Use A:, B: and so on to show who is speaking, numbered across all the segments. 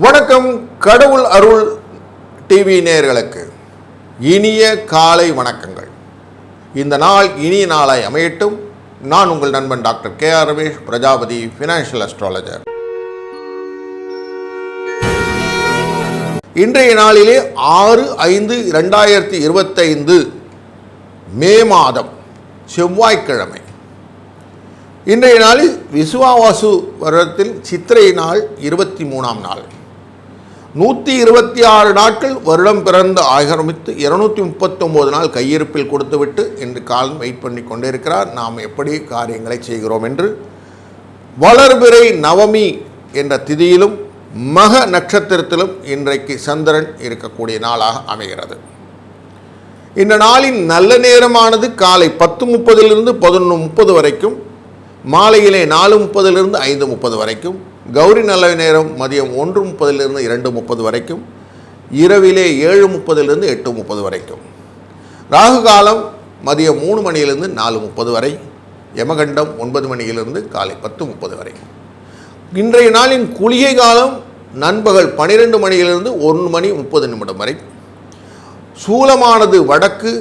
A: வணக்கம். கடவுள் அருள் டிவி நேயர்களுக்கு இனிய காலை வணக்கங்கள். இந்த நாள் இனிய நாளாய் அமையட்டும். நான் உங்கள் நண்பன் doctor KR Ramesh, Prajapati financial astrologer. இன்றைய நாளிலே 6/5/2025 மே மாதம் செவ்வாய்க்கிழமை. இன்றைய நாளில் விசுவாவாசு வருடத்தில் சித்திரை நாள் 23ஆம் நாள். 126 நாட்கள் வருடம் பிறந்து ஆரம்பித்து 239 நாள் கையிருப்பில் கொடுத்துவிட்டு இன்று காலம் வெயிட் பண்ணி கொண்டே இருக்கிறார். நாம் எப்படி காரியங்களை செய்கிறோம் என்று. வளர்பிறை நவமி என்ற திதியிலும் மக நட்சத்திரத்திலும் இன்றைக்கு சந்திரன் இருக்கக்கூடிய நாளாக அமைகிறது. இந்த நாளின் நல்ல நேரமானது காலை 10:30 11:30 வரைக்கும், மாலையிலே 4:30 5:30 வரைக்கும், கௌரி நல்ல நேரம் மதியம் 1:30 2:30 வரைக்கும், இரவிலே 7:30 8:30 வரைக்கும், ராகு காலம் மதியம் 3 மணியிலிருந்து 4:30 வரை, யமகண்டம் 9 மணியிலிருந்து காலை 10:30 வரை. இன்றைய நாளின் குளிகை காலம் நண்பகல் 12 மணியிலிருந்து 1:30 வரை. சூலமானது வடக்கு,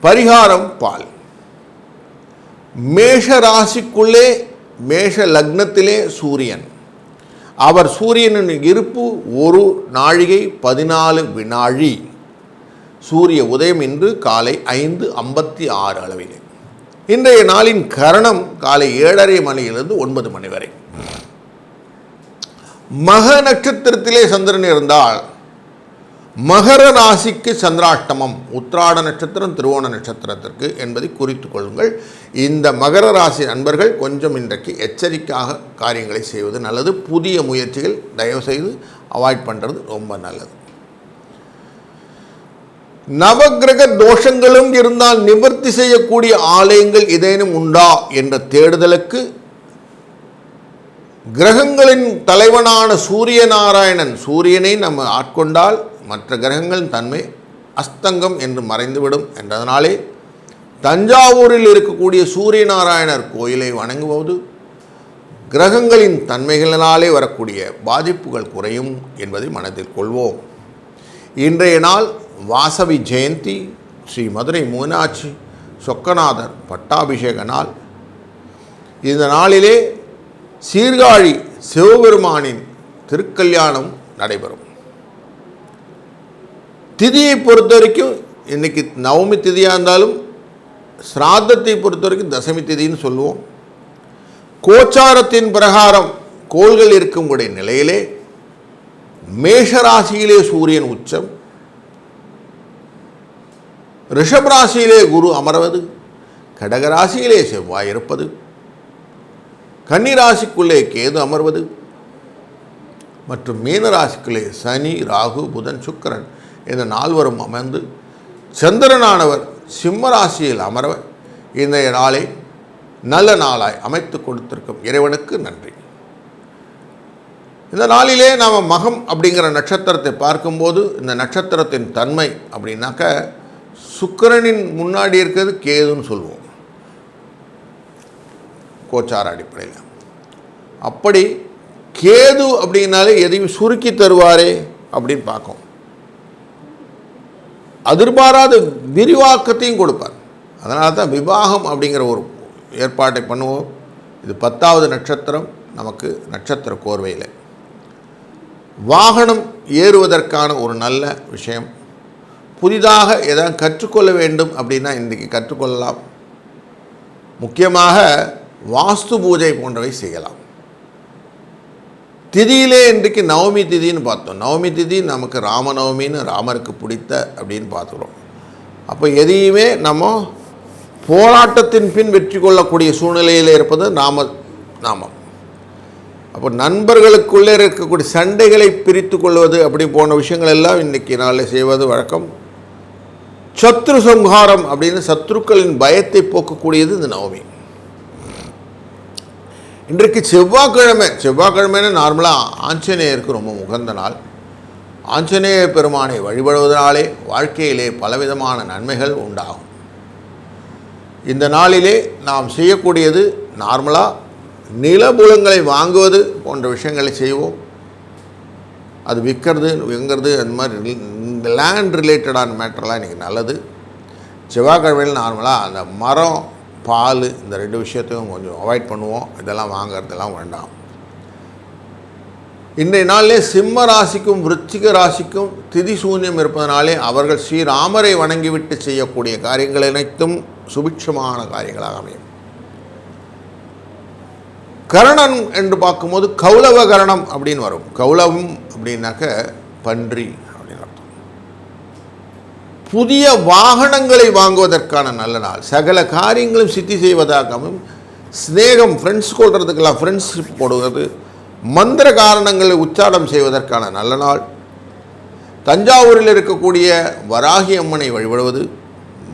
A: பரிகாரம் பால். மேஷ ராசிக்குள்ளே மேஷ லக்னத்திலே சூரியன். அவர் சூரியனின் இருப்பு 1 நாழிகை 14 வினாழி. சூரிய உதயம் இன்று காலை 5:56 அளவிலே. இன்றைய நாளின் கரணம் காலை 7:30 மணியிலிருந்து 9 மணி வரை. மக நட்சத்திரத்திலே சந்திரன் இருந்தால் மகர ராசிக்கு சந்திராஷ்டமம், உத்திராட நட்சத்திரம் திருவோண நட்சத்திரத்திற்கு என்பதை குறித்து கொள்ளுங்கள். இந்த மகர ராசி நண்பர்கள் கொஞ்சம் இன்றைக்கு எச்சரிக்கையாக காரியங்களை செய்வது நல்லது. புதிய முயற்சிகள் தயவுசெய்து அவாய்ட் பண்ணுறது ரொம்ப நல்லது. நவகிரக தோஷங்களும் இருந்தால் நிவர்த்தி செய்யக்கூடிய ஆலயங்கள் ஏதேனும் உண்டா என்ற தேடுதலுக்கு கிரகங்களின் தலைவனான சூரிய நாராயணன், சூரியனை நம்ம ஆட்கொண்டால் மற்ற கிரகங்களின் தன்மை அஸ்தங்கம் என்று மறைந்துவிடும் என்றதனாலே தஞ்சாவூரில் இருக்கக்கூடிய சூரிய நாராயணர் கோயிலை வணங்குவது கிரகங்களின் தன்மைகளினாலே வரக்கூடிய பாதிப்புகள் குறையும் என்பதை மனதில் கொள்வோம். இன்றைய நாள் வாசவி ஜெயந்தி, ஸ்ரீ மதுரை மீனாட்சி சொக்கநாதர் பட்டாபிஷேக நாள். இந்த நாளிலே சீர்காழி சிவபெருமானின் திருக்கல்யாணம் நடைபெறும். திதியை பொறுத்த வரைக்கும் இன்றைக்கி நவமி திதியாக இருந்தாலும் சிராதத்தை பொறுத்த வரைக்கும் தசமி திதின்னு சொல்லுவோம். கோச்சாரத்தின் பிரகாரம் கோள்கள் இருக்கக்கூடிய நிலையிலே மேஷராசியிலே சூரியன் உச்சம், ரிஷபராசியிலே குரு அமர்வது, கடகராசியிலே செவ்வாய் இருப்பது, கன்னிராசிக்குள்ளே கேது அமர்வது மற்றும் மீனராசிக்குள்ளே சனி ராகு புதன் சுக்கிரன் இந்த நால்வரும் அமர்ந்து சந்திரனானவர் சிம்ம ராசியில் அமர்வ இன்றைய நாளை நல்ல நாளாய் அமைத்து கொடுத்திருக்கும் இறைவனுக்கு நன்றி. இந்த நாளிலே நாம் மகம் அப்படிங்கிற நட்சத்திரத்தை பார்க்கும்போது இந்த நட்சத்திரத்தின் தன்மை அப்படின்னாக்க சுக்கிரனின் முன்னாடி இருக்கிறது கேதுன்னு சொல்லுவோம் கோச்சார அடிப்படையில். அப்படி கேது அப்படின்னாலே எதையும் சுருக்கி தருவாரே அப்படின்னு பார்க்கும். எதிர்பாராத விரிவாக்கத்தையும் கொடுப்பார். அதனால தான் விவாகம் அப்படிங்கிற ஒரு ஏற்பாட்டை பண்ணுவோம். இது 10வது நட்சத்திரம் நமக்கு நட்சத்திர கோர்வையில். வாகனம் ஏறுவதற்கான ஒரு நல்ல விஷயம். புதிதாக எதாவது கற்றுக்கொள்ள வேண்டும் அப்படின்னா இன்றைக்கு கற்றுக்கொள்ளலாம். முக்கியமாக வாஸ்து பூஜை போன்றவை செய்யலாம். திதியிலே இன்றைக்கு நவமி திதின்னு பார்த்தோம். நவமி திதி நமக்கு ராமநவமின்னு ராமருக்கு பிடித்த அப்படின்னு பார்த்துக்கிறோம். அப்போ எதையுமே நம்ம போராட்டத்தின் பின் வெற்றி கொள்ளக்கூடிய சூழ்நிலையில் இருப்பது நாமம். அப்போ நண்பர்களுக்குள்ளே இருக்கக்கூடிய சண்டைகளை பிரித்து கொள்வது அப்படி போன விஷயங்கள் எல்லாம் இன்றைக்கி நாளில் செய்வது வழக்கம். சத்ரு சம்ஹாரம் அப்படின்னு சத்ருக்களின் பயத்தை போக்கக்கூடியது இந்த நவமி. இன்றைக்கு செவ்வாய்க்கிழமைன்னு நார்மலாக ஆஞ்சநேயருக்கு ரொம்ப உகந்த நாள். ஆஞ்சநேய பெருமானை வழிபடுவதனாலே வாழ்க்கையிலே பலவிதமான நன்மைகள் உண்டாகும். இந்த நாளிலே நாம் செய்யக்கூடியது நார்மலாக நிலபுலங்களை வாங்குவது போன்ற விஷயங்களை செய்வோம். அது விற்கிறது அந்த மாதிரி லேண்ட் ரிலேட்டடான மேட்டர்லாம் இன்றைக்கி நல்லது. செவ்வாய்க்கிழமையில் நார்மலாக அந்த மரம், பால் இந்த 2 விஷயத்தையும் கொஞ்சம் அவாய்ட் பண்ணுவோம். இதெல்லாம் வாங்கிறதெல்லாம் வேண்டாம். இன்றைய நாளிலே சிம்ம ராசிக்கும் விருச்சிக ராசிக்கும் திதி சூன்யம் இருப்பதனாலே அவர்கள் ஸ்ரீராமரை வணங்கிவிட்டு செய்யக்கூடிய காரியங்கள் அனைத்தும் சுபிட்சமான காரியங்களாக அமையும். கரணம் என்று பார்க்கும்போது கௌலவ கரணம் அப்படின்னு வரும். கௌலவம் அப்படின்னாக்க பன்றி அப்படின்னு அர்த்தம். புதிய வாகனங்களை வாங்குவதற்கான நல்ல நாள். சகல காரியங்களும் சித்தி செய்வதாகவும் ஸ்நேகம், ஃப்ரெண்ட்ஸ் கொள்றதுக்கெல்லாம் ஃப்ரெண்ட்ஷிப் போடுவது, மந்திர காரணங்களை உச்சாரம் செய்வதற்கான நல்ல நாள். தஞ்சாவூரில் இருக்கக்கூடிய வராகி அம்மனை வழிபடுவது,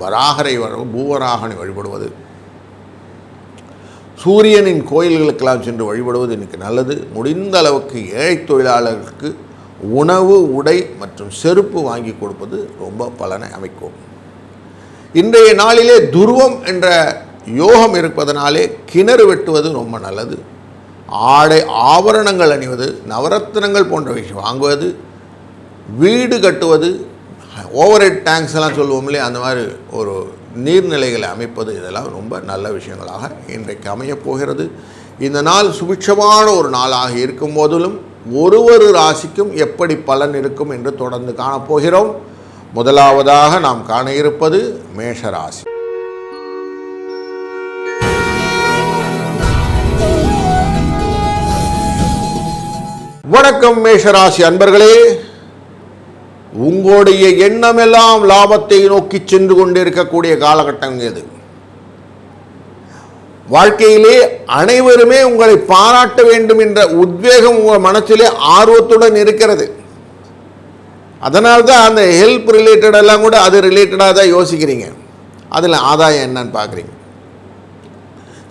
A: வராகரை பூவராகனை வழிபடுவது, சூரியனின் கோயில்களுக்கெல்லாம் சென்று வழிபடுவது இன்றைக்கி நல்லது. முடிந்த அளவுக்கு ஏழை தொழிலாளர்களுக்கு உணவு, உடை மற்றும் செருப்பு வாங்கி கொடுப்பது ரொம்ப பலனை அமைக்கும். இன்றைய நாளிலே துருவம் என்ற யோகம் இருப்பதனாலே கிணறு வெட்டுவது ரொம்ப நல்லது. ஆடை ஆபரணங்கள் அணிவது, நவரத்தினங்கள் போன்ற விஷயம் வாங்குவது, வீடு கட்டுவது, ஓவர் ஹெட் டேங்க்ஸ் எல்லாம் சொல்லுவோம் இல்லையா, அந்த மாதிரி ஒரு நீர்நிலைகளை அமைப்பது, இதெல்லாம் ரொம்ப நல்ல விஷயங்களாக இன்றைக்கு அமையப் போகிறது. இந்த நாள் சுபிட்சமான ஒரு நாளாக இருக்கும் போதிலும் ஒரு ராசிக்கும் எப்படி பலன் இருக்கும் என்று தொடர்ந்து காணப்போகிறோம். முதலாவதாக நாம் காண இருப்பது மேஷராசி. வணக்கம் மேஷராசி அன்பர்களே. உங்களுடைய எண்ணமெல்லாம் லாபத்தை நோக்கி சென்று கொண்டிருக்கக்கூடிய காலகட்டம் இது. வாழ்க்கையிலே அனைவருமே உங்களை பாராட்ட வேண்டும் என்ற உத்வேகம் உங்கள் மனசிலே ஆர்வத்துடன் இருக்கிறது. அதனால்தான் அந்த ஹெல்ப் ரிலேட்டடெல்லாம் கூட அது ரிலேட்டடாக தான் யோசிக்கிறீங்க. அதில் ஆதாயம் என்னன்னு பார்க்குறீங்க.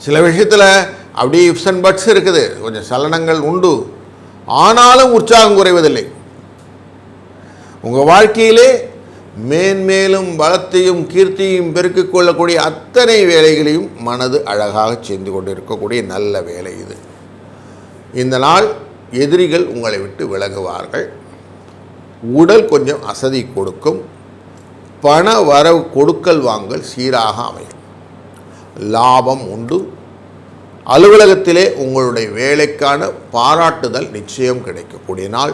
A: சில விஷயத்தில் அப்படியே இஃப்ஸ் அண்ட் பட்ஸ் இருக்குது, கொஞ்சம் சலனங்கள் உண்டு. ஆனாலும் உற்சாகம் குறைவதில்லை. உங்கள் வாழ்க்கையிலே மேன்மேலும் பலத்தையும் கீர்த்தியும் பெருக்கிக் கொள்ளக்கூடிய அத்தனை வேலைகளையும் மனது அழகாக செய்து கொண்டு இருக்கக்கூடிய நல்ல வேலை இது. இந்த நாள் எதிரிகள் உங்களை விட்டு விலகுவார்கள். உடல் கொஞ்சம் அசதி கொடுக்கும். பண வரவு கொடுக்கல் வாங்கல் சீராக அமையும். லாபம் உண்டு. அலுவலகத்திலே உங்களுடைய வேலைக்கான பாராட்டுதல் நிச்சயம் கிடைக்கக்கூடிய நாள்.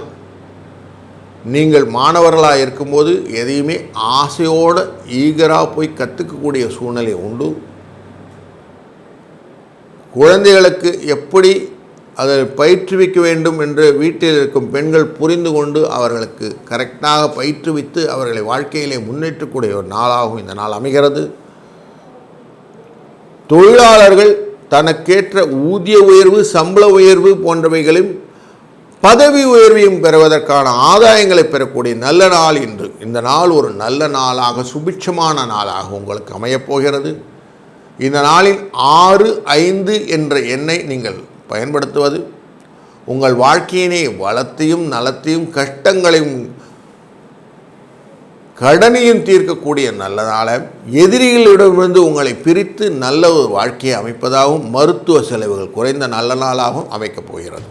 A: நீங்கள் மாணவர்களாக இருக்கும்போது எதையுமே ஆசையோடு ஈகராக போய் கற்றுக்கக்கூடிய சூழ்நிலை உண்டு. குழந்தைகளுக்கு எப்படி அதை பயிற்றுவிக்க வேண்டும் என்று வீட்டில் இருக்கும் பெண்கள் புரிந்து கொண்டு அவர்களுக்கு கரெக்டாக பயிற்றுவித்து அவர்களை வாழ்க்கையிலே முன்னேற்றக்கூடிய ஒரு நாளாகவும் இந்த நாள் அமைகிறது. தொழிலாளர்கள் தனக்கேற்ற ஊதிய உயர்வு, சம்பள உயர்வு போன்றவைகளையும் பதவி உயர்வையும் பெறுவதற்கான ஆதாயங்களை பெறக்கூடிய நல்ல நாள் இன்று. இந்த நாள் ஒரு நல்ல நாளாக, சுபிட்சமான நாளாக உங்களுக்கு அமையப்போகிறது. இந்த நாளில் 6, 5 என்ற எண்ணை நீங்கள் பயன்படுத்துவது உங்கள் வாழ்க்கையினை வளத்தையும் நலத்தையும் கஷ்டங்களையும் கடனையும் தீர்க்கக்கூடிய நல்ல நாளாக, எதிரிகளிடமிருந்து உங்களை பிரித்து நல்ல ஒரு வாழ்க்கையை அமைப்பதாகவும் மருத்துவ செலவுகள் குறைந்த நல்ல நாளாகவும் அமைக்கப் போகிறது.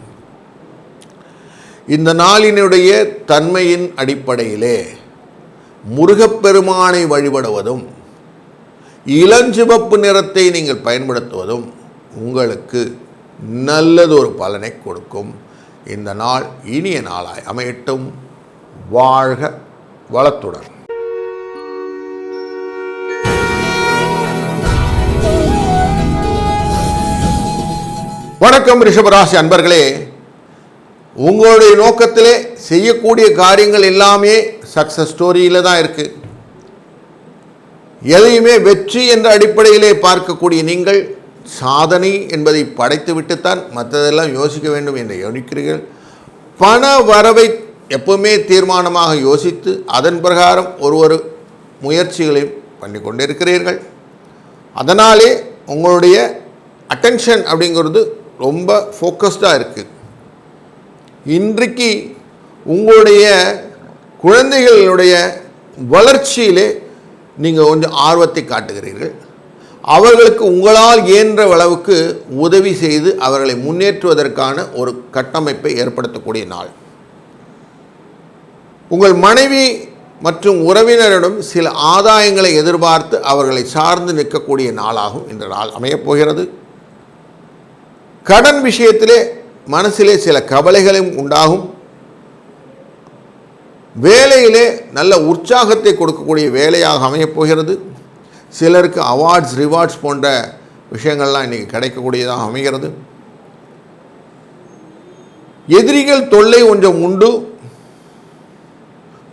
A: இந்த நாளினுடைய தன்மையின் அடிப்படையிலே முருகப்பெருமானை வழிபடுவதும் இளஞ்சிவப்பு நிறத்தை நீங்கள் பயன்படுத்துவதும் உங்களுக்கு நல்லதொரு பலனை கொடுக்கும். இந்த நாள் இனிய நாளாய் அமையட்டும். வாழ்க வளத்துடன். வணக்கம் ரிஷபராசி அன்பர்களே. உங்களுடைய நோக்கத்திலே செய்யக்கூடிய காரியங்கள் எல்லாமே சக்ஸஸ் ஸ்டோரியில் தான் இருக்குது. எதையுமே வெற்றி என்ற அடிப்படையிலே பார்க்கக்கூடிய நீங்கள் சாதனை என்பதை படைத்துவிட்டுத்தான் மற்றதெல்லாம் யோசிக்க வேண்டும் என்று யோசிக்கிறீர்கள். பண வரவை எப்பவுமே தீர்மானமாக யோசித்து அதன் பிரகாரம் ஒரு முயற்சிகளையும் பண்ணி கொண்டிருக்கிறீர்கள். அதனாலே உங்களுடைய அட்டென்ஷன் அப்படிங்கிறது ரொம்ப ஃபோக்கஸ்டாக இருக்குது. இன்றைக்கு உங்களுடைய குழந்தைகளுடைய வளர்ச்சியிலே நீங்கள் கொஞ்சம் ஆர்வத்தை காட்டுகிறீர்கள். அவர்களுக்கு உங்களால் இயன்ற அளவுக்கு உதவி செய்து அவர்களை முன்னேற்றுவதற்கான ஒரு கட்டமைப்பை ஏற்படுத்தக்கூடிய நாள். உங்கள் மனைவி மற்றும் உறவினரிடம் சில ஆதாயங்களை எதிர்பார்த்து அவர்களை சார்ந்து நிற்கக்கூடிய நாளாகும் இந்த நாள் அமையப்போகிறது. கடன் விஷயத்திலே மனசிலே சில கவலைகளும் உண்டாகும். வேலையிலே நல்ல உற்சாகத்தை கொடுக்கக்கூடிய வேலையாக அமையப்போகிறது. சிலருக்கு அவார்ட்ஸ் ரிவார்ட்ஸ் போன்ற விஷயங்கள்லாம் இன்றைக்கி கிடைக்கக்கூடியதாக அமைகிறது. எதிரிகள் தொல்லை கொஞ்சம் உண்டு,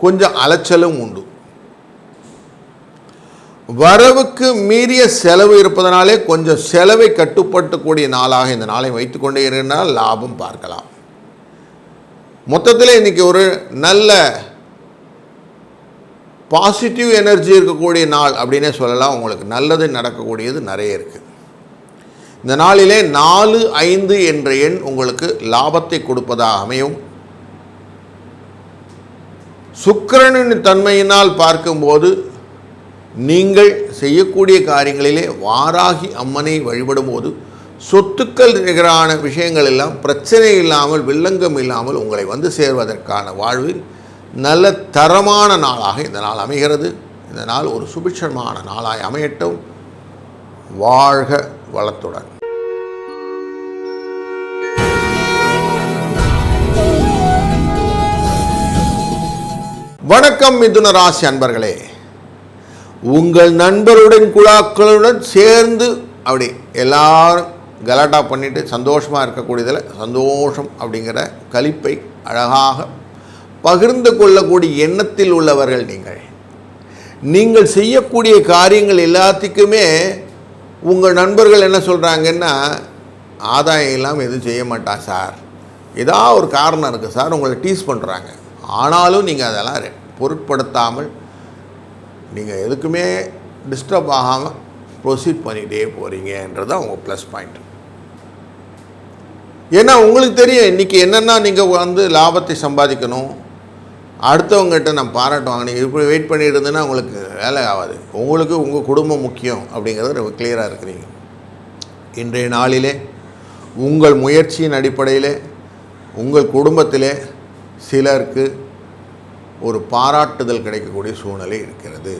A: கொஞ்சம் அலைச்சலும் உண்டு. வரவுக்கு மீறிய செலவு இருப்பதனாலே கொஞ்சம் செலவை கட்டுப்படுத்தக்கூடிய நாளாக இந்த நாளை வைத்துக்கொண்டே இருந்தால் லாபம் பார்க்கலாம். மொத்தத்தில் இன்றைக்கி ஒரு நல்ல பாசிட்டிவ் எனர்ஜி இருக்கக்கூடிய நாள் அப்படின்னே சொல்லலாம். உங்களுக்கு நல்லது நடக்கக்கூடியது நிறைய இருக்குது. இந்த நாளிலே 4, 5 என்ற எண் உங்களுக்கு லாபத்தை கொடுப்பதாக அமையும். சுக்கிரனின் தன்மையினால் பார்க்கும்போது நீங்கள் செய்யக்கூடிய காரியங்களிலே வாராகி அம்மனை வழிபடும்போது சொத்துக்கள் நிகரான விஷயங்கள் எல்லாம் பிரச்சனை இல்லாமல் வில்லங்கம் இல்லாமல் உங்களை வந்து சேர்வதற்கான வாழ்வில் நல்ல தரமான நாளாக இந்த நாள் அமைகிறது. இந்த நாள் ஒரு சுபிட்சமான நாளாய் அமையட்டும். வாழ்க வளத்துடன். வணக்கம் மிதுன ராசி அன்பர்களே. உங்கள் நண்பருடன் குழாக்களுடன் சேர்ந்து அப்படி எல்லாரும் கலாட்டா பண்ணிட்டு சந்தோஷமாக இருக்கக்கூடியதில் சந்தோஷம் அப்படிங்கிற கலிப்பை அழகாக பகிர்ந்து கொள்ளக்கூடிய எண்ணத்தில் உள்ளவர்கள் நீங்கள் செய்யக்கூடிய காரியங்கள் எல்லாத்துக்குமே உங்கள் நண்பர்கள் என்ன சொல்கிறாங்கன்னா, ஆதாயம் இல்லாமல் எதுவும் செய்ய மாட்டான் சார், ஏதாவது ஒரு காரணம் இருக்குது சார், உங்களை டீஸ் பண்ணுறாங்க. ஆனாலும் நீங்கள் அதெல்லாம் பொருட்படுத்தாமல் நீங்கள் எதுக்குமே டிஸ்டர்ப் ஆகாமல் ப்ரொசீட் பண்ணிகிட்டே போகிறீங்கன்றது தான் உங்கள் ப்ளஸ் பாயிண்ட். ஏன்னா உங்களுக்கு தெரியும் இன்றைக்கி என்னென்னா நீங்கள் வந்து லாபத்தை சம்பாதிக்கணும், அடுத்தவங்ககிட்ட நான் பாராட்டு வாங்கினேன், இப்படி வெயிட் பண்ணிட்டு இருந்தேன்னா உங்களுக்கு வேலை ஆகாது. உங்களுக்கு உங்கள் குடும்பம் முக்கியம் அப்படிங்கிறது ரொம்ப கிளியராக இருக்கிறீங்க. இன்றைய நாளிலே உங்கள் முயற்சியின் அடிப்படையிலே உங்கள் குடும்பத்திலே சிலருக்கு ஒரு பாராட்டுதல் கிடைக்கக்கூடிய சூழ்நிலை இருக்கிறது.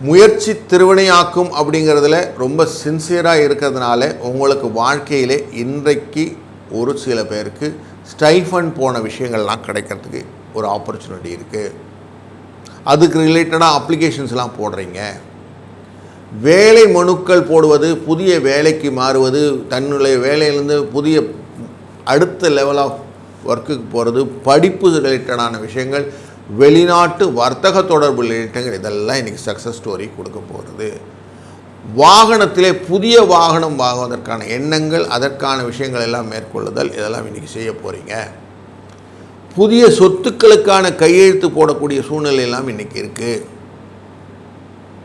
A: முயற்சி திருவினையாக்கும் அப்படிங்கிறதுல ரொம்ப சின்சியராக இருக்கிறதுனால உங்களுக்கு வாழ்க்கையிலே இன்றைக்கு ஒரு சில பேருக்கு ஸ்டைஃபன் போன விஷயங்கள்லாம் கிடைக்கிறதுக்கு ஒரு ஆப்பர்ச்சுனிட்டி இருக்குது. அதுக்கு ரிலேட்டடாக அப்ளிகேஷன்ஸ்லாம் போடுறீங்க. வேலை மனுக்கள் போடுவது, புதிய வேலைக்கு மாறுவது, தன்னுடைய வேலையிலேருந்து புதிய அடுத்த லெவல் ஆஃப் ஒர்க்குக்கு போகிறது, படிப்பு ரிலேட்டடான விஷயங்கள், வெளிநாட்டு வர்த்தக தொடர்பு ரிலேட்டங்கள், இதெல்லாம் இன்றைக்கி சக்ஸஸ் ஸ்டோரி கொடுக்க போகிறது. வாகனத்திலே புதிய வாகனம் வாங்குவதற்கான எண்ணங்கள், அதற்கான விஷயங்கள் எல்லாம் மேற்கொள்ளுதல், இதெல்லாம் இன்றைக்கி செய்ய போகிறீங்க. புதிய சொத்துக்களுக்கான கையெழுத்து போடக்கூடிய சூழ்நிலை எல்லாம் இன்றைக்கி இருக்குது.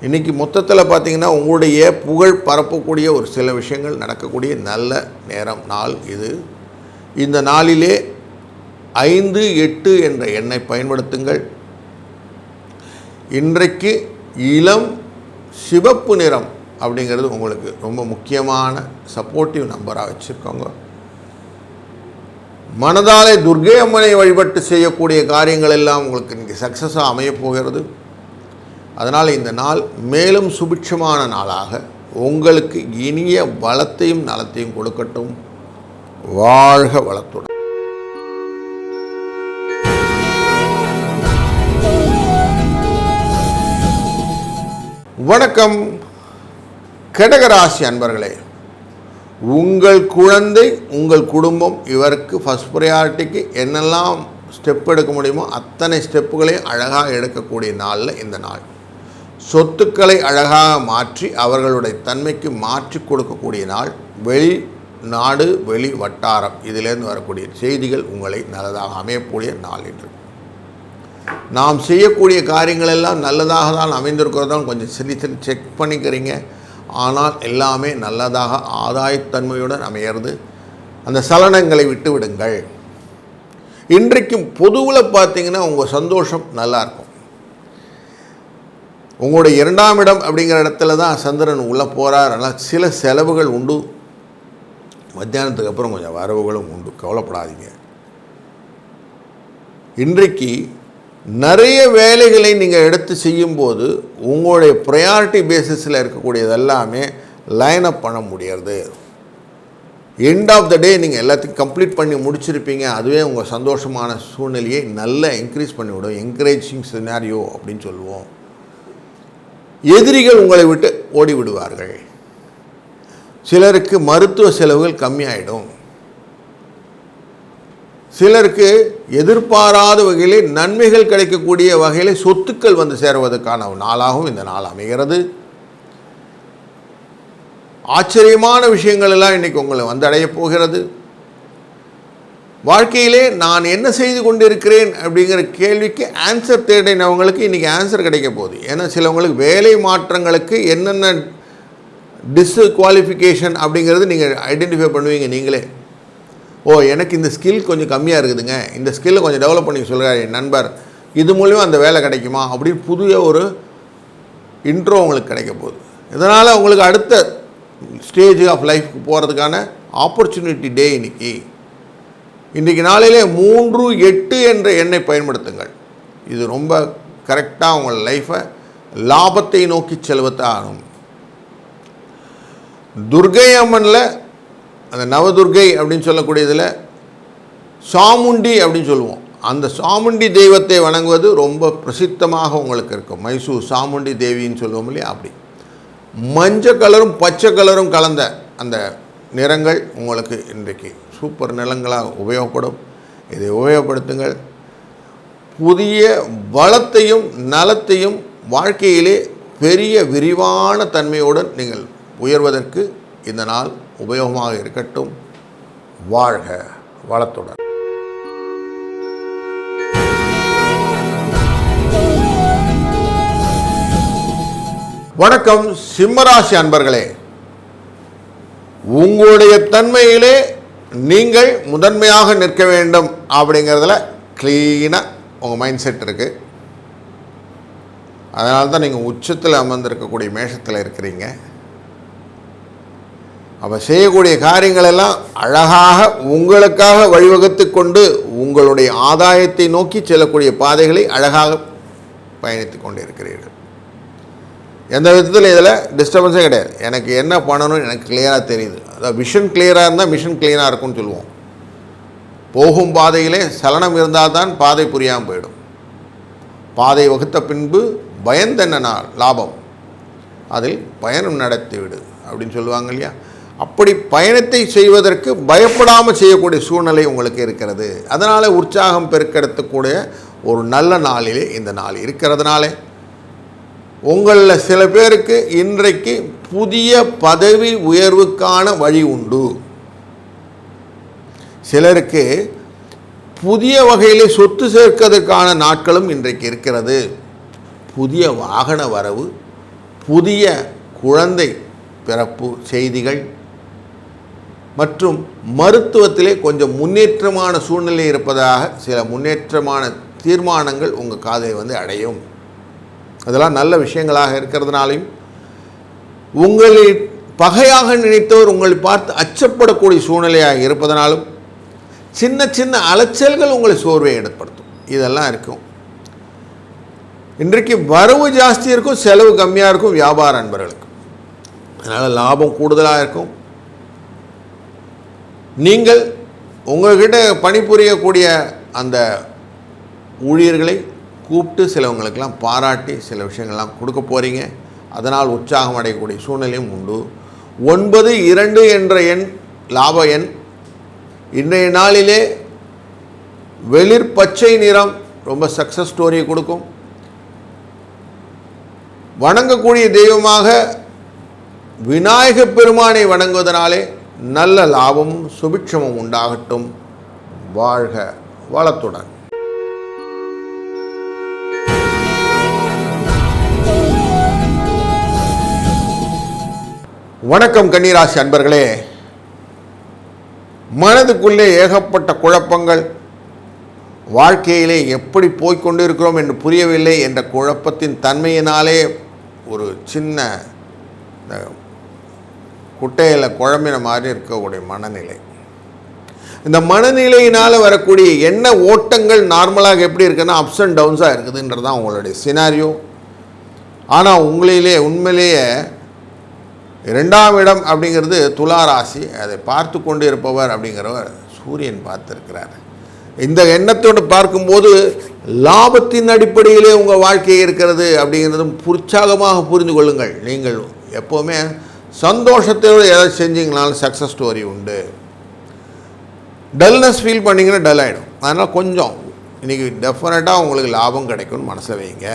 A: இன்றைக்கி மொத்தத்தில் பார்த்திங்கன்னா உங்களுடைய புகழ் பரப்பக்கூடிய ஒரு சில விஷயங்கள் நடக்கக்கூடிய நல்ல நேரம் நாள் இது. இந்த நாளிலே 5, 8 என்ற எண்ணை பயன்படுத்துங்கள். இன்றைக்கு இளம் சிவப்பு நிறம் அப்படிங்கிறது உங்களுக்கு ரொம்ப முக்கியமான சப்போர்ட்டிவ் நம்பராக வச்சுருக்கோங்க. மனதாலே துர்க்கை அம்மனை வழிபட்டு செய்யக்கூடிய காரியங்கள் எல்லாம் உங்களுக்கு இன்றைக்கி சக்ஸஸாக அமையப்போகிறது. அதனால் இந்த நாள் மேலும் சுபிட்சமான நாளாக உங்களுக்கு இனிய வளத்தையும் நலத்தையும் கொடுக்கட்டும். வாழ்க வளத்துடன். வணக்கம் கடகராசி அன்பர்களே. உங்கள் குழந்தை, உங்கள் குடும்பம், இவருக்கு ஃபஸ்ட் ப்ரையாரிட்டிக்கு என்னெல்லாம் ஸ்டெப் எடுக்க முடியுமோ அத்தனை ஸ்டெப்புகளையும் அழகாக எடுக்கக்கூடிய நாளில் இந்த நாள். சொத்துக்களை அழகாக மாற்றி அவர்களுடைய தன்மைக்கு மாற்றி கொடுக்கக்கூடிய நாள். வெளிநாடு, வெளி வட்டாரம் இதிலேருந்து வரக்கூடிய செய்திகள் உங்களை நல்லதாக அமையக்கூடிய நாள் என்று. நாம் செய்யக்கூடிய காரியங்கள் எல்லாம் நல்லதாக தான் அமைந்திருக்கிறதால் கொஞ்சம் சரி செக் பண்ணிக்கிறீங்க. ஆனால் எல்லாமே நல்லதாக ஆதாயத்தன்மையுடன் அமையிறது. அந்த சலனங்களை விட்டு விடுங்கள். இன்றைக்கும் பொதுவில் பார்த்திங்கன்னா உங்கள் சந்தோஷம் நல்லாயிருக்கும். உங்களுடைய 2ஆம் இடம் அப்படிங்கிற இடத்துல தான் சந்திரன் உள்ளே போகிறார். ஆனால் சில செலவுகள் உண்டு. மத்தியானத்துக்கு அப்புறம் கொஞ்சம் வரவுகளும் உண்டு, கவலைப்படாதீங்க. இன்றைக்கு நிறைய வேலைகளை நீங்கள் எடுத்து செய்யும்போது உங்களுடைய ப்ரையாரிட்டி பேசிஸில் இருக்கக்கூடியது எல்லாமே லைன் அப் பண்ண முடியாது. எண்ட் ஆஃப் த டே நீங்கள் எல்லாத்தையும் கம்ப்ளீட் பண்ணி முடிச்சிருப்பீங்க. அதுவே உங்கள் சந்தோஷமான சூழ்நிலையை நல்லா இன்க்ரீஸ் பண்ணிவிடும். என்கரேஜிங் சினாரியோ அப்படின்னு சொல்லுவோம். எதிரிகள் உங்களை விட்டு ஓடி விடுவார்கள். சிலருக்கு மருத்துவ செலவுகள் கம்மியாயிடும். சிலருக்கு எதிர்பாராத வகையிலே நன்மைகள் கிடைக்கக்கூடிய வகையில் சொத்துக்கள் வந்து சேருவதற்கான நாளாகவும் இந்த நாள் அமைகிறது. ஆச்சரியமான விஷயங்கள் எல்லாம் இன்றைக்கி உங்களை வந்தடைய போகிறது. வாழ்க்கையிலே நான் என்ன செய்து கொண்டிருக்கிறேன் அப்படிங்கிற கேள்விக்கு ஆன்சர் தேடினவங்களுக்கு இன்றைக்கி ஆன்சர் கிடைக்க போகுது. ஏன்னா சிலவங்களுக்கு வேலை மாற்றங்களுக்கு என்னென்ன டிஸ்குவாலிஃபிகேஷன் அப்படிங்கிறது நீங்கள் ஐடென்டிஃபை பண்ணுவீங்க நீங்களே. எனக்கு இந்த ஸ்கில் கொஞ்சம் கம்மியாக இருக்குதுங்க, இந்த ஸ்கில்லை கொஞ்சம் டெவலப் பண்ணி சொல்கிறார் என் நண்பர், இது மூலிமா அந்த வேலை கிடைக்குமா அப்படின்னு புதிய ஒரு இன்ட்ரோ உங்களுக்கு கிடைக்க போகுது. இதனால் உங்களுக்கு அடுத்த ஸ்டேஜ் ஆஃப் லைஃப்க்கு போகிறதுக்கான ஆப்பர்ச்சுனிட்டி டே இன்றைக்கி நாளிலே 3-8 என்ற எண்ணை பயன்படுத்துங்கள். இது ரொம்ப கரெக்டாக உங்கள் லைஃப்பை லாபத்தை நோக்கி செல்வத்தாகும். துர்கை அம்மனில் அந்த நவதுர்கை அப்படின்னு சொல்லக்கூடியதில் சாமுண்டி அப்படின்னு சொல்லுவோம். அந்த சாமுண்டி தெய்வத்தை வணங்குவது ரொம்ப பிரசித்தமாக உங்களுக்கு இருக்கும். மைசூர் சாமுண்டி தேவின்னு சொல்லுவோம் இல்லையா, அப்படி மஞ்சள் கலரும் பச்சை கலரும் கலந்த அந்த நிறங்கள் உங்களுக்கு இன்றைக்கு சூப்பர் நிறங்களாக உபயோகப்படும். இதை உபயோகப்படுத்துங்கள். புதிய வளத்தையும் நலத்தையும் வாழ்க்கையிலே பெரிய விரிவான தன்மையுடன் நீங்கள் உயர்வதற்கு இந்த நாள் உபயோகமாக இருக்கட்டும். வாழ்க வளத்துடன். வணக்கம் சிம்மராசி அன்பர்களே. உங்களுடைய தன்மையிலே நீங்கள் முதன்மையாக நிற்க வேண்டும் அப்படிங்கிறதுல க்ளீனாக உங்கள் மைண்ட் செட் இருக்குது. அதனால தான் நீங்கள் உச்சத்தில் அமர்ந்திருக்கக்கூடிய மேஷத்தில் இருக்கிறீங்க. அப்போ செய்யக்கூடிய காரியங்களெல்லாம் அழகாக உங்களுக்காக வழிவகுத்து கொண்டு உங்களுடைய ஆதாயத்தை நோக்கி செல்லக்கூடிய பாதைகளை அழகாக பயணித்து கொண்டு இருக்கிறீர்கள். எந்த விதத்தில் இதில் டிஸ்டர்பன்ஸே கிடையாது. எனக்கு என்ன பண்ணணும்னு எனக்கு கிளியராக தெரியுது. அதாவது விஷன் கிளியராக இருந்தால் மிஷன் கிளீனாக இருக்கும்னு சொல்லுவோம். போகும் பாதையிலே சலனம் இருந்தால் தான் பாதை புரியாமல் போயிடும். பாதை வகுத்த பின்பு பயந்தென்ன லாபம், அதில் பயணம் நடத்திவிடு அப்படின்னு சொல்லுவாங்க இல்லையா. அப்படி பயணத்தை செய்வதற்கு பயப்படாமல் செய்யக்கூடிய சூழ்நிலை உங்களுக்கு இருக்கிறது. அதனால் உற்சாகம் பெருக்கெடுக்கக்கூடிய ஒரு நல்ல நாளிலே இந்த நாள் இருக்கிறதுனாலே உங்களில் சில பேருக்கு இன்றைக்கு புதிய பதவி உயர்வுக்கான வழி உண்டு. சிலருக்கு புதிய வகையிலே சொத்து சேர்க்கிறதுக்கான நாட்களும் இன்றைக்கு இருக்கிறது. புதிய வாகன வரவு, புதிய குழந்தை பிறப்பு செய்திகள் மற்றும் மருத்துவத்திலே கொஞ்சம் முன்னேற்றமான சூழ்நிலை இருப்பதாக சில முன்னேற்றமான தீர்மானங்கள் உங்கள் காதை அடையும். அதெல்லாம் நல்ல விஷயங்களாக இருக்கிறதுனாலையும் உங்களை பகையாக நினைத்தவர் உங்களை பார்த்து அச்சப்படக்கூடிய சூழ்நிலையாக இருப்பதனாலும் சின்ன சின்ன அலைச்சல்கள் உங்களை சோர்வை ஏற்படுத்தும். இதெல்லாம் இருக்கும். இன்றைக்கு வரவு ஜாஸ்தி இருக்கும், செலவு கம்மியாக இருக்கும் வியாபார அன்பர்களுக்கு. அதனால் லாபம் கூடுதலாக இருக்கும். நீங்கள் உங்கள்கிட்ட பணிபுரியக்கூடிய அந்த ஊழியர்களை கூப்பிட்டு சிலவங்களுக்கெல்லாம் பாராட்டி சில விஷயங்கள்லாம் கொடுக்க போகிறீங்க. அதனால் உற்சாகம் அடையக்கூடிய சூழ்நிலையும் உண்டு. 9-2 என்ற எண் லாப எண். இன்றைய நாளிலே வெளிர் பச்சை நிறம் ரொம்ப சக்ஸஸ் ஸ்டோரியை கொடுக்கும். வணங்கக்கூடிய தெய்வமாக விநாயக பெருமானை வணங்குவதனாலே நல்ல லாபமும் சுபிட்சமும் உண்டாகட்டும். வாழ்க வளத்துடன். வணக்கம் கன்னிராசி அன்பர்களே. மனதுக்குள்ளே ஏகப்பட்ட குழப்பங்கள், வாழ்க்கையிலே எப்படி போய்கொண்டிருக்கிறோம் என்று புரியவில்லை என்ற குழப்பத்தின் தன்மையினாலே ஒரு சின்ன குட்டையில் குழம்பின மாதிரி இருக்கக்கூடிய மனநிலை. இந்த மனநிலையினால் வரக்கூடிய எண்ண ஓட்டங்கள் நார்மலாக எப்படி இருக்குன்னா அப்ஸ் அண்ட் டவுன்ஸாக இருக்குதுன்றது தான் உங்களுடைய சினாரியோ. ஆனால் உண்மையிலேயே 2ஆம் இடம் அப்படிங்கிறது துலா ராசி, அதை பார்த்து கொண்டு இருப்பவர் அப்படிங்கிறவர் சூரியன் பார்த்துருக்கிறார். இந்த எண்ணத்தோடு பார்க்கும்போது லாபத்தின் அடிப்படையிலே உங்கள் வாழ்க்கை இருக்கிறது அப்படிங்கிறதும் உற்சாகமாக புரிந்து கொள்ளுங்கள். நீங்கள் எப்போவுமே சந்தோஷத்தோடு எதாவது செஞ்சீங்கனாலும் சக்ஸஸ் ஸ்டோரி உண்டு. டல்னஸ் ஃபீல் பண்ணிங்கன்னா டல் ஆகிடும். அதனால் கொஞ்சம் இன்றைக்கி டெஃபினட்டாக உங்களுக்கு லாபம் கிடைக்கும்னு மனசை வைங்க.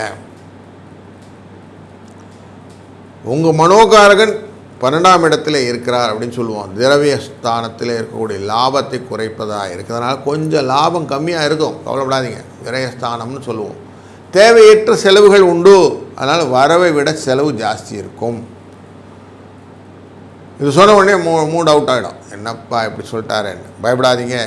A: உங்கள் மனோகாரகன் 12ஆம் இடத்துல இருக்கிறார் அப்படின்னு சொல்லுவோம். திரவிய ஸ்தானத்தில் இருக்கக்கூடிய லாபத்தை குறைப்பதாக இருக்கிறதுனால கொஞ்சம் லாபம் கம்மியாக இருக்கும், கவலைப்படாதீங்க. விரயஸ்தானம்னு சொல்லுவோம். தேவையற்ற செலவுகள் உண்டு, அதனால் வரவை விட செலவு ஜாஸ்தி இருக்கும். இது சொன்ன உடனே மூட் அவுட் ஆகிடும். என்னப்பா இப்படி சொல்லிட்டாரேன்னு பயப்படாதீங்க.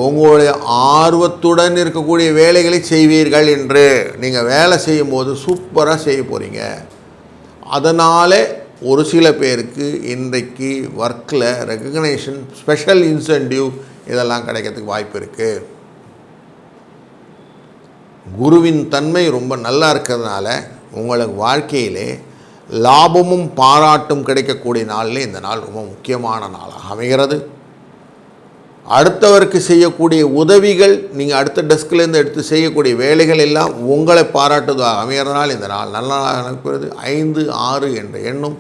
A: உங்களுடைய ஆர்வத்துடன் இருக்கக்கூடிய வேலைகளை செய்வீர்கள் என்று நீங்கள் வேலை செய்யும் போது சூப்பராக செய்ய போகிறீங்க. அதனால் ஒரு சில பேருக்கு இன்றைக்கு ஒர்க்கில் ரெகக்னேஷன், ஸ்பெஷல் இன்சென்டிவ் இதெல்லாம் கிடைக்கிறதுக்கு வாய்ப்பு இருக்குது. குருவின் தன்மை ரொம்ப நல்லா இருக்கிறதுனால உங்களுக்கு வாழ்க்கையிலே லாபமும் பாராட்டும் கிடைக்கக்கூடிய நாளில் இந்த நாள் ரொம்ப முக்கியமான நாளாக அமைகிறது. அடுத்தவருக்கு செய்யக்கூடிய உதவிகள், நீங்கள் அடுத்த டெஸ்க்லேருந்து எடுத்து செய்யக்கூடிய வேலைகள் எல்லாம் உங்களை பாராட்டுவதாக அமைகிறதுனால் இந்த நாள் நல்ல நாளாக அமைக்கிறது. 5, 6 என்ற எண்ணும்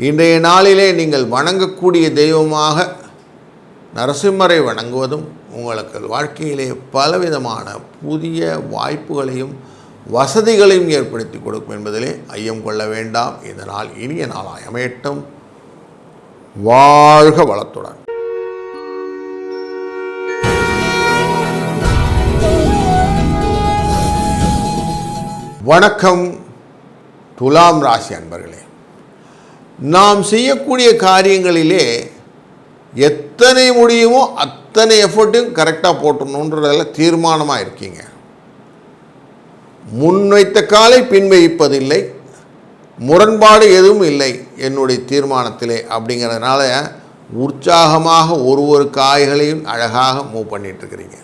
A: இன்றைய நாளிலே நீங்கள் வணங்கக்கூடிய தெய்வமாக நரசிம்மரை வணங்குவதும் உங்களுக்கு வாழ்க்கையிலே பலவிதமான புதிய வாய்ப்புகளையும் வசதிகளையும் ஏற்படுத்தி கொடுக்கும் என்பதிலே ஐயம் கொள்ள வேண்டாம். இந்த நாள் இனிய நாளாய் அமையட்டும். வாழ்க வளத்துடன். வணக்கம் துலாம் ராசி அன்பர்களே. நாம் செய்யக்கூடிய காரியங்களிலே எத்தனை முடியுமோ அத்தனை எஃபர்ட்டையும் கரெக்டாக போட்டணுன்றதில் தீர்மானமாக இருக்கீங்க. முன்வைத்த காலை பின் வைப்பதில்லை, முரண்பாடு எதுவும் இல்லை என்னுடைய தீர்மானத்திலே அப்படிங்கிறதுனால உற்சாகமாக ஒரு காய்களையும் அழகாக மூவ் பண்ணிகிட்ருக்கிறீங்க.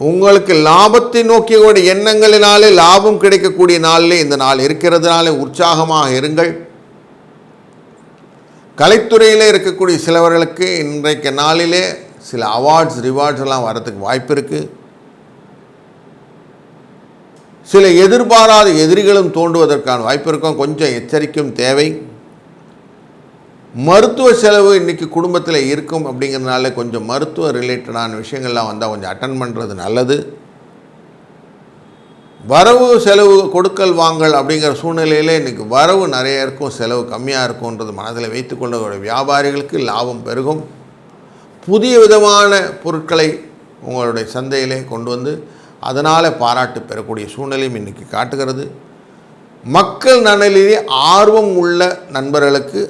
A: உங்களுக்கு லாபத்தை நோக்கிய எண்ணங்களினாலே லாபம் கிடைக்கக்கூடிய நாளிலே இந்த நாள் இருக்கிறதுனாலே உற்சாகமாக இருங்கள். கலைத்துறையில் இருக்கக்கூடிய சிலவர்களுக்கு இன்றைக்கு நாளிலே சில அவார்ட்ஸ் ரிவார்ட்ஸ் எல்லாம் வரத்துக்கு வாய்ப்பு இருக்குது. சில எதிர்பாராத எதிரிகளும் தோன்றுவதற்கான வாய்ப்பு இருக்கும். கொஞ்சம் எச்சரிக்கையும் தேவை. மருத்துவ செலவு இன்றைக்கி குடும்பத்தில் இருக்கும் அப்படிங்கிறதுனால கொஞ்சம் மருத்துவ ரிலேட்டடான விஷயங்கள்லாம் வந்தால் கொஞ்சம் அட்டன் பண்ணுறது நல்லது. வரவு செலவு கொடுக்கல் வாங்கல் அப்படிங்கிற சூழ்நிலையில் இன்றைக்கி வரவு நிறைய இருக்கும், செலவு கம்மியாக இருக்கும்ன்றது மனதில் வைத்துக்கொண்ட வியாபாரிகளுக்கு லாபம் பெருகும். புதிய விதமான பொருட்களை உங்களுடைய சந்தையிலே கொண்டு வந்து அதனால் பாராட்டு பெறக்கூடிய சூழ்நிலையும் இன்றைக்கி காட்டுகிறது. மக்கள் நலனிலே ஆர்வம் உள்ள நண்பர்களுக்கு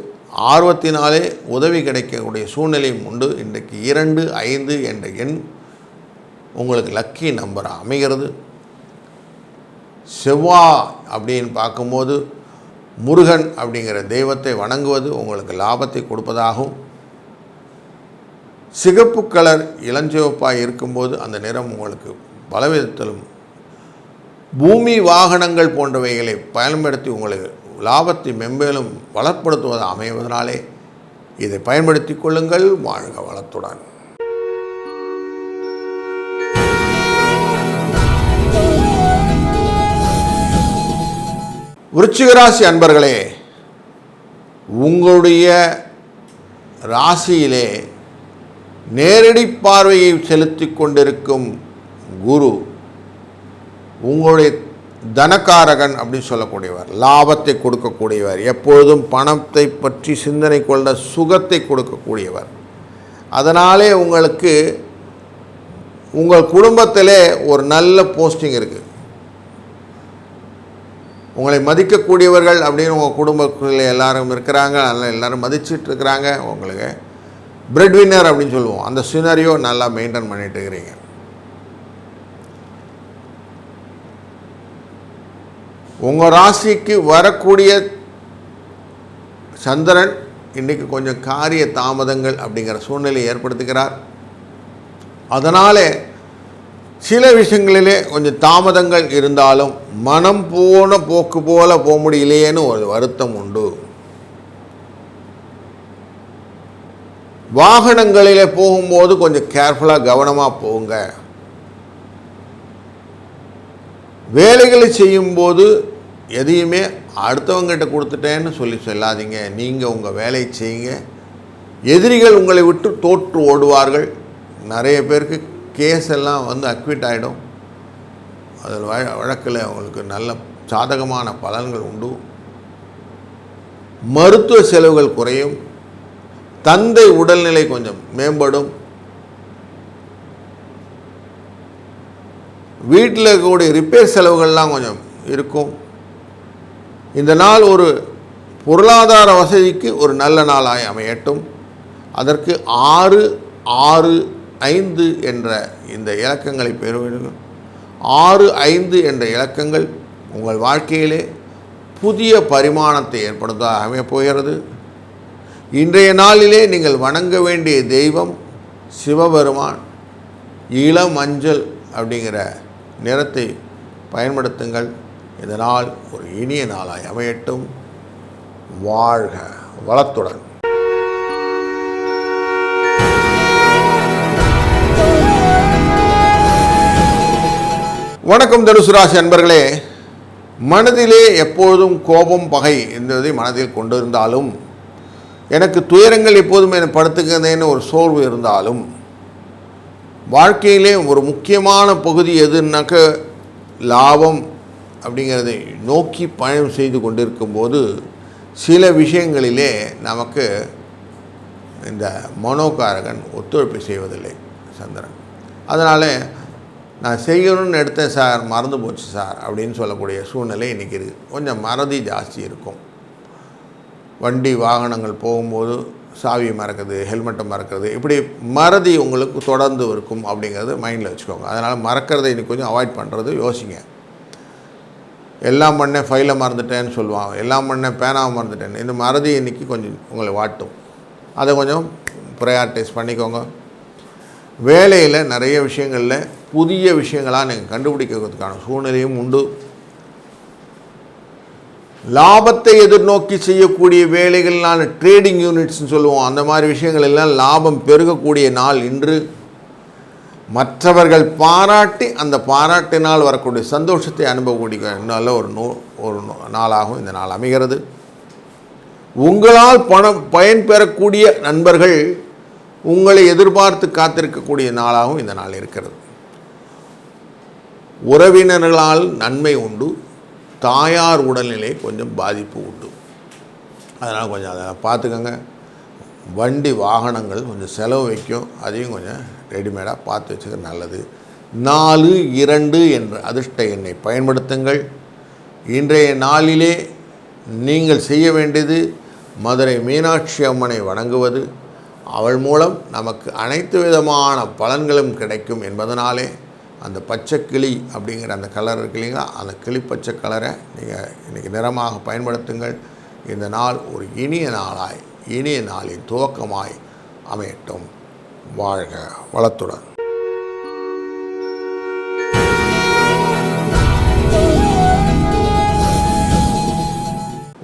A: ஆர்வத்தினாலே உதவி கிடைக்கக்கூடிய சூழ்நிலையும் உண்டு. இன்றைக்கு 2, 5 என்ற எண் உங்களுக்கு லக்கி நம்பராக அமைகிறது. செவ்வாய் அப்படின்னு பார்க்கும்போது முருகன் அப்படிங்கிற தெய்வத்தை வணங்குவது உங்களுக்கு லாபத்தை கொடுப்பதாகவும், சிகப்பு கலர் இளஞ்சிவப்பாக இருக்கும்போது அந்த நிறம் உங்களுக்கு பலவிதத்திலும் பூமி வாகனங்கள் போன்றவைகளை பயன்படுத்தி உங்களுக்கு லாபத்தை மென்மேலும் வளப்படுத்துவது அமைவதனாலே இதை பயன்படுத்தி கொள்ளுங்கள். வாழ்க வளத்துடன். விருச்சிக ராசி அன்பர்களே, உங்களுடைய ராசியிலே நேரடி பார்வையை செலுத்தி கொண்டிருக்கும் குரு உங்களுடைய தனக்காரகன் அப்படின்னு சொல்லக்கூடியவர், லாபத்தை கொடுக்கக்கூடியவர், எப்பொழுதும் பணத்தை பற்றி சிந்தனை கொண்ட சுகத்தை கொடுக்கக்கூடியவர். அதனாலே உங்களுக்கு உங்கள் குடும்பத்திலே ஒரு நல்ல போஸ்டிங் இருக்குது. உங்களை மதிக்கக்கூடியவர்கள் அப்படின்னு உங்கள் குடும்பத்தில் எல்லாரும் இருக்கிறாங்க, நல்லா எல்லோரும் மதிச்சிட்ருக்கிறாங்க. உங்களுக்கு பிரெட் வின்னர் அப்படின்னு சொல்லுவோம், அந்த சினரியோ நல்லா மெயின்டைன் பண்ணிட்டு இருக்கிறீங்க. உங்கள் ராசிக்கு வரக்கூடிய சந்திரன் இன்றைக்கி கொஞ்சம் காரிய தாமதங்கள் அப்படிங்கிற சூழ்நிலையை ஏற்படுத்துகிறார். அதனாலே சில விஷயங்களிலே கொஞ்சம் தாமதங்கள் இருந்தாலும் மனம் போன போக்கு போல போக முடியலையேன்னு ஒரு வருத்தம் உண்டு. வாகனங்களிலே போகும்போது கொஞ்சம் கேர்ஃபுல்லாக கவனமாக போங்க. வேலைகளை செய்யும்போது எதையுமே அடுத்தவங்ககிட்ட கொடுத்துட்டேன்னு சொல்லி சொல்லாதீங்க. நீங்கள் உங்கள் வேலையை செய்யுங்க. எதிரிகள் உங்களை விட்டு தோற்று ஓடுவார்கள். நிறைய பேருக்கு கேஸ் எல்லாம் அக்விட் ஆகிடும். அதில் வழக்கில் அவங்களுக்கு நல்ல சாதகமான பலன்கள் உண்டு. மருத்துவ செலவுகள் குறையும். தந்தை உடல்நிலை கொஞ்சம் மேம்படும். வீட்டில் இருக்கக்கூடிய ரிப்பேர் செலவுகள்லாம் கொஞ்சம் இருக்கும். இந்த நாள் ஒரு பொருளாதார வசதிக்கு ஒரு நல்ல நாளாய் அமையட்டும். அதற்கு 665 என்ற இந்த இலக்கங்களை பெறுவீர்கள். 65 என்ற இலக்கங்கள் உங்கள் வாழ்க்கையிலே புதிய பரிமாணத்தை ஏற்படுத்த அமையப் போகிறது. இன்றைய நாளிலே நீங்கள் வணங்க வேண்டிய தெய்வம் சிவபெருமான். இளம் மஞ்சள் அப்படிங்கிற நிறத்தை பயன்படுத்துங்கள். இதனால் ஒரு இனிய நாளாய் அமையட்டும். வாழ்க வளத்துடன். வணக்கம் தனுசு ராசி அன்பர்களே. மனதிலே எப்பொழுதும் கோபம், பகை என்பதை மனதில் கொண்டிருந்தாலும், எனக்கு துயரங்கள் எப்போதும் என்னை படுத்துக்கிறதேன்னு ஒரு சோர்வு இருந்தாலும், வாழ்க்கையிலே ஒரு முக்கியமான பகுதி எதுனாக்க லாபம் அப்படிங்கிறதை நோக்கி பயணம் செய்து கொண்டிருக்கும்போது சில விஷயங்களிலே நமக்கு இந்த மனோகாரகன் ஒத்துழைப்பு செய்வதில்லை சந்திரன். அதனால் நான் செய்யணும்னு எடுத்தேன் சார், மறந்து போச்சு சார் அப்படின்னு சொல்லக்கூடிய சூழ்நிலை இன்றைக்கி இருக்குது. கொஞ்சம் மறதி ஜாஸ்தி இருக்கும். வண்டி வாகனங்கள் போகும்போது சாவியை மறக்கிறது, ஹெல்மெட்டை மறக்கிறது, இப்படி மறதி உங்களுக்கு தொடர்ந்து இருக்கும் அப்படிங்கிறது மைண்டில் வச்சுக்கோங்க. அதனால் மறக்கிறதை இன்றைக்கி கொஞ்சம் அவாய்ட் பண்ணுறது யோசிங்க. எல்லாம் பண்ணேன் ஃபைலை மறந்துட்டேன்னு சொல்லுவாங்க, எல்லாம் பண்ணேன் பேனாவை மறந்துட்டேன். இந்த மறதி இன்றைக்கி கொஞ்சம் உங்களை வாட்டும். அதை கொஞ்சம் ப்ரையாரிட்டைஸ் பண்ணிக்கோங்க. வேலையில் நிறைய விஷயங்களில் புதிய விஷயங்களாக நீங்கள் கண்டுபிடிக்கிறதுக்கான சூழ்நிலையும் உண்டு. லாபத்தை எதிர்நோக்கி செய்யக்கூடிய வேலைகள்னால ட்ரேடிங் யூனிட்ஸ்னு சொல்லுவோம். அந்த மாதிரி விஷயங்கள் எல்லாம் லாபம் பெருகக்கூடிய நாள் இன்று. மற்றவர்கள் பாராட்டி அந்த பாராட்டினால் வரக்கூடிய சந்தோஷத்தை அனுபவக்கூடிய நல்ல ஒரு நாளாகவும் இந்த நாள் அமைகிறது. உங்களால் பயன் பெறக்கூடிய நண்பர்கள் உங்களை எதிர்பார்த்து காத்திருக்கக்கூடிய நாளாகவும் இந்த நாள் இருக்கிறது. உறவினர்களால் நன்மை உண்டு. தாயார் உடல்நிலை கொஞ்சம் பாதிப்பு உண்டு. அதனால் கொஞ்சம் அதை பார்த்துக்கோங்க. வண்டி வாகனங்கள் கொஞ்சம் செலவு வைக்கும். அதையும் கொஞ்சம் ரெடிமேடாக பார்த்து வச்சுக்க நல்லது. 4-2 என்ற அதிர்ஷ்ட எண்ணை பயன்படுத்துங்கள். இன்றைய நாளிலே நீங்கள் செய்ய வேண்டியது மதுரை மீனாட்சி அம்மனை வணங்குவது. அவள் மூலம் நமக்கு அனைத்து விதமான பலன்களும் கிடைக்கும் என்பதனாலே அந்த பச்சை கிளி அப்படிங்கிற அந்த கலர் இருக்கு இல்லைங்களா, அந்த கிளி பச்சை கலரை நீங்கள் இன்றைக்கி நிறமாக பயன்படுத்துங்கள். இந்த நாள் ஒரு இனிய நாளாய், இனிய நாளின் துவக்கமாய் அமையட்டும். வாழ்க வளத்துடன்.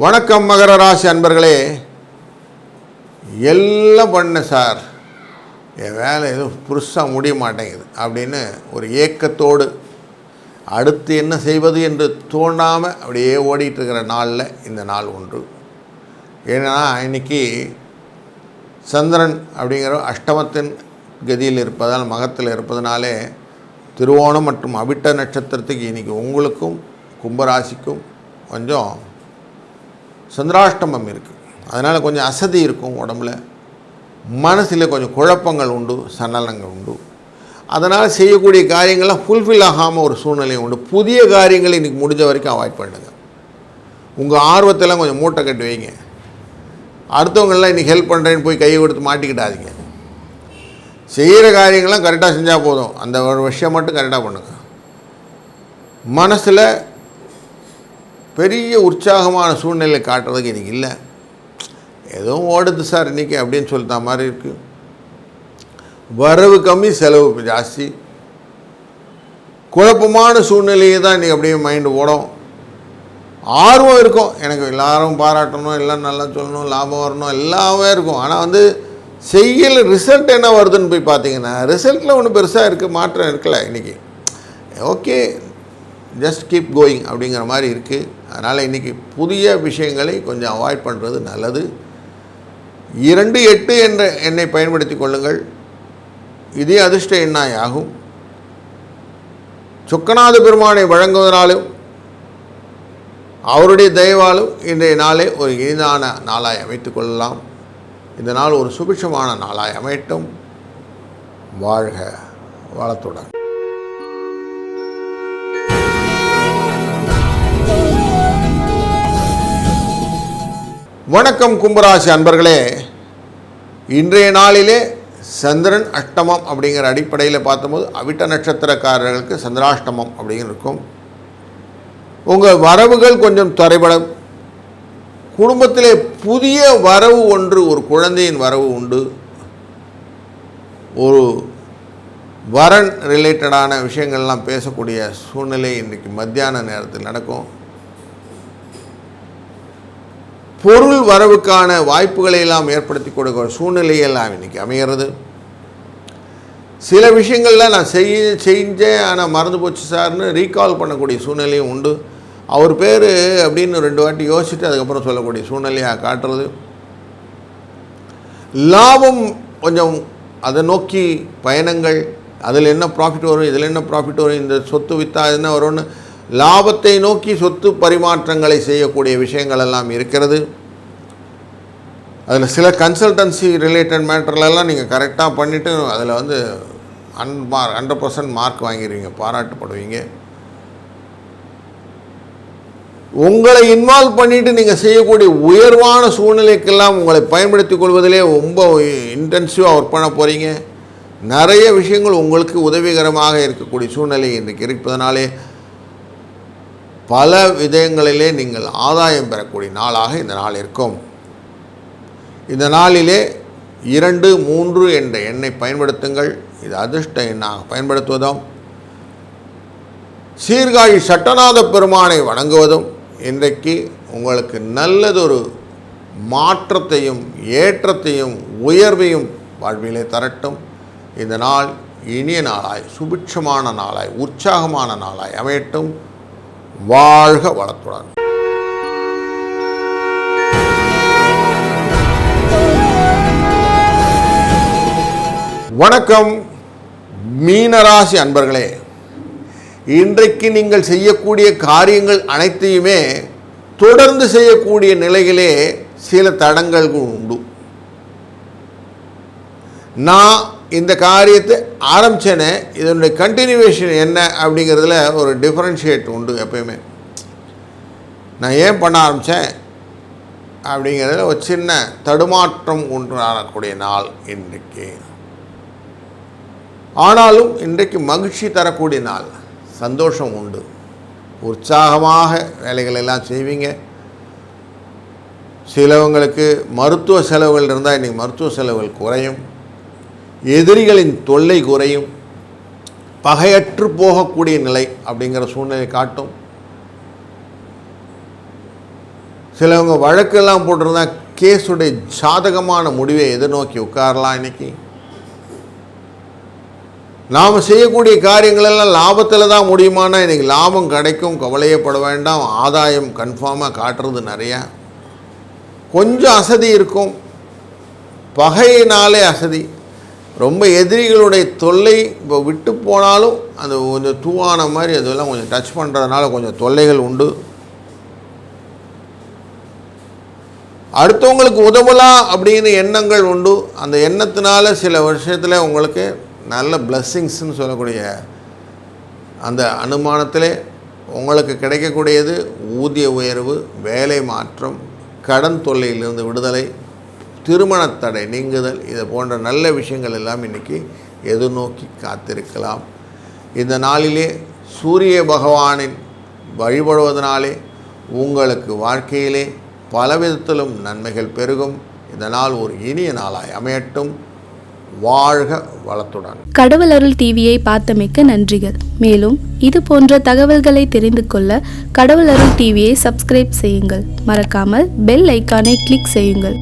A: வணக்கம் மகர ராசி அன்பர்களே. எல்லாம் பண்ண சார், என் வேலை எதுவும் புதுசாக முடிய மாட்டேங்குது அப்படின்னு ஒரு ஏக்கத்தோடு அடுத்து என்ன செய்வது என்று தோண்டாமல் அப்படியே ஓடிட்டுருக்கிற நாளில் இந்த நாள் ஒன்று. ஏன்னா இன்றைக்கி சந்திரன் அப்படிங்கிற அஷ்டமத்தின் கதியில் இருப்பதால், மகத்தில் இருப்பதனாலே திருவோணம் மற்றும் அவிட்ட நட்சத்திரத்துக்கு இன்றைக்கி உங்களுக்கும் கும்பராசிக்கும் கொஞ்சம் சந்திராஷ்டமம் இருக்குது. அதனால் கொஞ்சம் அசதி இருக்கும் உடம்புல. மனசில் கொஞ்சம் குழப்பங்கள் உண்டு, சலனங்கள் உண்டு. அதனால் செய்யக்கூடிய காரியங்கள்லாம் ஃபுல்ஃபில் ஆகாமல் ஒரு சூழ்நிலை உண்டு. புதிய காரியங்களை இன்றைக்கி முடிஞ்ச வரைக்கும் அவாய்ட் பண்ணுங்கள். உங்கள் ஆர்வத்தெல்லாம் கொஞ்சம் மூட்டை கட்டி வைங்க. அடுத்தவங்களாம் இன்றைக்கி ஹெல்ப் பண்ணுறேன்னு போய் கையை கொடுத்து மாட்டிக்கிட்டாதீங்க. செய்கிற காரியங்கள்லாம் கரெக்டாக செஞ்சால் போதும். அந்த ஒரு விஷயம் மட்டும் கரெக்டாக பண்ணுங்கள். மனசில் பெரிய உற்சாகமான சூழ்நிலை காட்டுறதுக்கு இன்றைக்கி இல்லை. எதுவும் ஓடுது சார் இன்றைக்கி அப்படின்னு சொல்லிட்ட மாதிரி இருக்குது. வரவு கம்மி, செலவு ஜாஸ்தி, குழப்பமான சூழ்நிலையே தான் இன்றைக்கி அப்படியே மைண்டு ஓடும். ஆர்வம் இருக்கும், எனக்கு எல்லாரும் பாராட்டணும், எல்லாம் நல்லா சொல்லணும், லாபம் வரணும், எல்லாமே இருக்கும். ஆனால் செய்யல ரிசல்ட் என்ன வருதுன்னு போய் பார்த்தீங்கன்னா ரிசல்ட்டில் ஒன்றும் பெருசாக இருக்குது, மாற்றம் இருக்கல இன்றைக்கி. ஓகே, ஜஸ்ட் கீப் கோயிங் அப்படிங்கிற மாதிரி இருக்குது. அதனால் இன்றைக்கி புதிய விஷயங்களை கொஞ்சம் அவாய்ட் பண்ணுறது நல்லது. 28 என்ற எண்ணை பயன்படுத்தி கொள்ளுங்கள். இதே அதிர்ஷ்ட எண்ணாய் ஆகும். சொக்கநாத பெருமானை வழங்குவதனாலும் அவருடைய தயவாலும் இன்றைய நாளே ஒரு இனிதான நாளாய் அமைத்து கொள்ளலாம். இந்த நாள் ஒரு சுபிட்சமான நாளாய் அமையட்டும். வாழ்க வளத்துடன். வணக்கம் கும்பராசி அன்பர்களே. இன்றைய நாளிலே சந்திரன் அஷ்டமம் அப்படிங்கிற அடிப்படையில் பார்த்தபோது அவிட்ட நட்சத்திரக்காரர்களுக்கு சந்திராஷ்டமம் அப்படிங்கிற இருக்கும். உங்கள் வரவுகள் கொஞ்சம் தரைபடும். குடும்பத்திலே புதிய வரவு ஒன்று, ஒரு குழந்தையின் வரவு உண்டு. ஒரு வரன் ரிலேட்டடான விஷயங்கள்லாம் பேசக்கூடிய சூழ்நிலை இன்றைக்கி மத்தியான நேரத்தில் நடக்கும். பொருள் வரவுக்கான வாய்ப்புகளை எல்லாம் ஏற்படுத்தி கொடுக்கிற சூழ்நிலையெல்லாம் இன்றைக்கி அமைகிறது. சில விஷயங்கள்லாம் நான் செஞ்சேன் ஆனால் மறந்து போச்சு சார்னு ரீகால் பண்ணக்கூடிய சூழ்நிலையும் உண்டு. அவர் பேர் அப்படின்னு 2 வாட்டி யோசிச்சுட்டு அதுக்கப்புறம் சொல்லக்கூடிய சூழ்நிலையாக காட்டுறது. லாபம் கொஞ்சம் அதை நோக்கி பயணங்கள், அதில் என்ன ப்ராஃபிட் வரும், இதில் என்ன ப்ராஃபிட் வரும், இந்த சொத்து விற்றா என்ன வரும்னு லாபத்தை நோக்கி சொத்து பரிமாற்றங்களை செய்யக்கூடிய விஷயங்கள் எல்லாம் இருக்கிறது. அதில் சில கன்சல்டன்சி ரிலேட்டட் மேட்டர்லெல்லாம் நீங்கள் கரெக்டாக பண்ணிவிட்டு அதில் 100% மார்க் வாங்கிடுவீங்க, பாராட்டப்படுவீங்க. உங்களை இன்வால்வ் பண்ணிவிட்டு நீங்கள் செய்யக்கூடிய உயர்வான சூழ்நிலைக்கெல்லாம் உங்களை பயன்படுத்தி கொள்வதிலே ரொம்ப இன்டென்சிவாக ஒர்க் பண்ண போகிறீங்க. நிறைய விஷயங்கள் உங்களுக்கு உதவிகரமாக இருக்கக்கூடிய சூழ்நிலை இன்றைக்கு இருப்பதனாலே பல விதயங்களிலே நீங்கள் ஆதாயம் பெறக்கூடிய நாளாக இந்த நாள் இருக்கும். இந்த நாளிலே 2, 3 என்ற எண்ணை பயன்படுத்துங்கள். இது அதிர்ஷ்ட எண்ணாக பயன்படுத்துவதும் சீர்காழி சட்டநாத பெருமானை வணங்குவதும் இன்றைக்கு உங்களுக்கு நல்லதொரு மாற்றத்தையும் ஏற்றத்தையும் உயர்வையும் வாழ்விலே தரட்டும். இந்த நாள் இனிய நாளாய், சுபிட்சமான நாளாய், உற்சாகமான நாளாய் அமையட்டும். வாழ்க வளத்துடன். வணக்கம் மீனராசி அன்பர்களே. இன்றைக்கு நீங்கள் செய்யக்கூடிய காரியங்கள் அனைத்தையுமே தொடர்ந்து செய்யக்கூடிய நிலையிலே சில தடங்கள் உண்டு. நான் இந்த காரியத்தை ஆரம்பித்தேனே, இதனுடைய கண்டினியூவேஷன் என்ன அப்படிங்கிறதுல ஒரு டிஃப்ரென்ஷியேட் உண்டு. எப்பயுமே நான் ஏன் பண்ண ஆரம்பித்தேன் அப்படிங்கிறதுல ஒரு சின்ன தடுமாற்றம் உண்டாகக்கூடிய நாள் இன்றைக்கு. ஆனாலும் இன்றைக்கு மகிழ்ச்சி தரக்கூடிய நாள், சந்தோஷம் உண்டு. உற்சாகமாக வேலைகள் எல்லாம் செய்வீங்க. சிலவங்களுக்கு மருத்துவ செலவுகள் இருந்தால் இன்றைக்கி மருத்துவ செலவுகள் குறையும். எதிரிகளின் தொல்லை குறையும். பகையற்று போகக்கூடிய நிலை அப்படிங்கிற சூழ்நிலை காட்டும். சிலவங்க வழக்கெல்லாம் போட்டிருந்தால் கேஸுடைய சாதகமான முடிவை எதிர்நோக்கி உட்காரலாம். இன்றைக்கி நாம் செய்யக்கூடிய காரியங்களெல்லாம் லாபத்தில் தான் முடியுமானா இன்றைக்கி லாபம் கிடைக்கும், கவலையப்பட வேண்டாம். ஆதாயம் கன்ஃபார்மாக காட்டுறது நிறையா. கொஞ்சம் அசதி இருக்கும், பகையினாலே அசதி. ரொம்ப எதிரிகளுடைய தொல்லை இப்போ விட்டு போனாலும் அது கொஞ்சம் தூவான மாதிரி அதெல்லாம் கொஞ்சம் டச் பண்ணுறதுனால கொஞ்சம் தொல்லைகள் உண்டு. அடுத்தவங்களுக்கு உதவலாம் அப்படின்னு எண்ணங்கள் உண்டு. அந்த எண்ணத்தினால சில விஷயத்தில் உங்களுக்கு நல்ல பிளஸ்ஸிங்ஸ்ன்னு சொல்லக்கூடிய அந்த அனுமானத்திலே உங்களுக்கு கிடைக்கக்கூடியது ஊதிய உயர்வு, வேலை மாற்றம், கடன் தொல்லையிலிருந்து விடுதலை, திருமணத்தடை நீங்குதல், இது போன்ற நல்ல விஷயங்கள் எல்லாம் இன்றைக்கி எதிர்நோக்கி காத்திருக்கலாம். இந்த நாளிலே சூரிய பகவானின் வழிபடுவதனாலே உங்களுக்கு வாழ்க்கையிலே பலவிதத்திலும் நன்மைகள் பெருகும். இதனால் ஒரு இனிய நாளாய் அமையட்டும். வாழ்க வளத்துடன்.
B: கடவுள் அருள் டிவியை பார்த்தமைக்கு நன்றிகள். மேலும் இது போன்ற தகவல்களை தெரிந்து கொள்ள கடவுள் அருள் டிவியை சப்ஸ்கிரைப் செய்யுங்கள். மறக்காமல் பெல் ஐக்கானை கிளிக் செய்யுங்கள்.